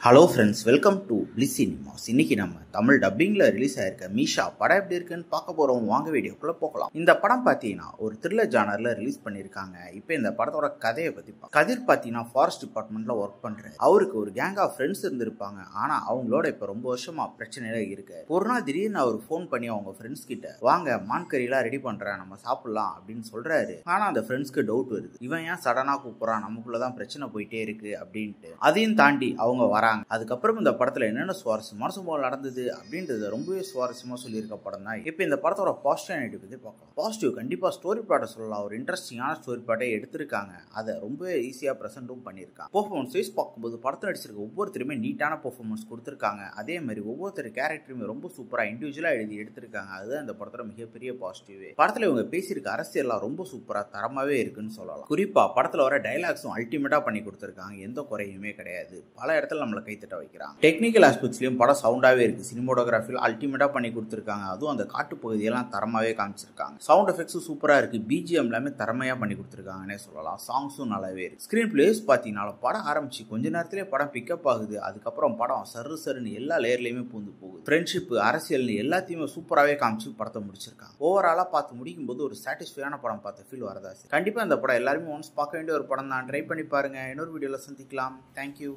Hello friends, welcome to bliss cinemas. இன்னைக்கு நம்ம Tamil டப்பிங்கில் release ஆயிருக்க மீஷா படம் எப்படி இருக்குன்னு பார்க்க போகிறோம். வாங்க வீடியோக்குள்ளே போகலாம். இந்த படம் பார்த்தீங்கன்னா ஒரு த்ரில்லர் ஜானரில் ரிலீஸ் பண்ணியிருக்காங்க. இப்போ இந்த படத்தோட கதையை பற்றி கதிர் பார்த்தீங்கன்னா ஃபாரஸ்ட் டிபார்ட்மெண்ட்டில் ஒர்க் பண்ணுறாரு. அவருக்கு ஒரு கேங் ஆஃப் ஃப்ரெண்ட்ஸ் இருந்திருப்பாங்க. ஆனால் அவங்களோட இப்போ ரொம்ப வருஷமாக பிரச்சனையில இருக்கு. ஒரு நாள் திடீர்னு அவர் ஃபோன் பண்ணி அவங்க ஃப்ரெண்ட்ஸ் கிட்ட வாங்க மான்கறிலாம் ரெடி பண்ணுறேன், நம்ம சாப்பிட்லாம் அப்படின்னு சொல்கிறாரு. ஆனால் அந்த ஃப்ரெண்ட்ஸ்க்கு டவுட் வருது, இவன் ஏன் சடனாக கூப்பிட்றான், நமக்குள்ளதான் பிரச்சனை போயிட்டே இருக்கு அப்படின்ட்டு. அதையும் தாண்டி அவங்க வராங்க. அதுக்கப்புறம் இந்த படத்துல என்னென்ன சுவாரஸ்யமான சம்பவம் நடந்தது அப்படின்றது ரொம்பவே சுவாரஸ்யமா சொல்லியிருக்க படம் தான். இப்போ இந்த படத்தோட பாசிட்டிவ் பத்தி பார்க்கலாம். பாசிட்டிவ் கண்டிப்பா ஸ்டோரி பிளாட்டை சொல்லலாம். ஒரு இன்ட்ரெஸ்டிங்கான ஸ்டோரி பிளாட்டை எடுத்திருக்காங்க. அதை ரொம்பவே ஈஸியா பிரசன்டும் பண்ணியிருக்காங்க. பெர்ஃபார்மன்ஸ் வைஸ் பார்க்கும்போது படத்தில் நடிச்சிருக்க ஒவ்வொருத்தருமே நீட்டான பெர்ஃபார்மன்ஸ் கொடுத்திருக்காங்க. அதே மாதிரி ஒவ்வொருத்தர் கேரக்டருமே ரொம்ப சூப்பரா இண்டிவிஜுவலா எழுதி எடுத்திருக்காங்க. அதுதான் இந்த படத்தோட மிகப்பெரிய பாசிட்டிவ். படத்துல இவங்க பேசியிருக்க அரசியல்லாம் ரொம்ப சூப்பரா தரமாவே இருக்குன்னு சொல்லலாம். குறிப்பா படத்துல வர டைலாக்ஸும் அல்டிமேட்டா பண்ணி கொடுத்திருக்காங்க. எந்த குறையுமே கிடையாது. பல இடத்துல நம்மளை கைத்தட்ட வைக்கிறாங்க. டெக்னிக்கல் ஆஸ்பெக்ட்ஸ்லயும் படம் சவுண்டாவே இருக்கு. சினிமோட்டோகிராஃபியில் அல்டிமேட்டா பண்ணி கொடுத்திருக்காங்க. அதுவும் அந்த காட்டு பகுதியெல்லாம் தரமாவே காமிச்சிருக்காங்க. சவுண்ட் எஃபெக்ட்ஸும் சூப்பரா இருக்கு. பிஜிஎம் எல்லாமே தரமையா பண்ணி கொடுத்திருக்காங்கன்னே சொல்லலாம். சாங்ஸும் நல்லாவே இருக்கு. ஸ்கிரீன் பிளேஸ் பாத்தீங்கன்னா படம் ஆரம்பிச்சு கொஞ்ச நேரத்திலே படம் பிக்கப் ஆகுது. அதுக்கப்புறம் படம் சருன்னு எல்லா லேயர்லயுமே பூந்து போகுது. ஃப்ரெண்ட்ஷிப், அரசியல்னு எல்லாத்தையுமே சூப்பராகவே காமிச்சு படத்தை முடிச்சிருக்காங்க. ஓவராலா பார்த்து முடிக்கும் போது ஒரு சாட்டிஸ்ஃபையான படம் பார்த்த ஃபீல் வரதா. கண்டிப்பா இந்த படம் எல்லாருமே ஒன்ஸ் பார்க்க வேண்டிய ஒரு படம் தான். ட்ரை பண்ணி பாருங்க. இன்னொரு வீடியோல சந்திக்கலாம். தேங்க்யூ.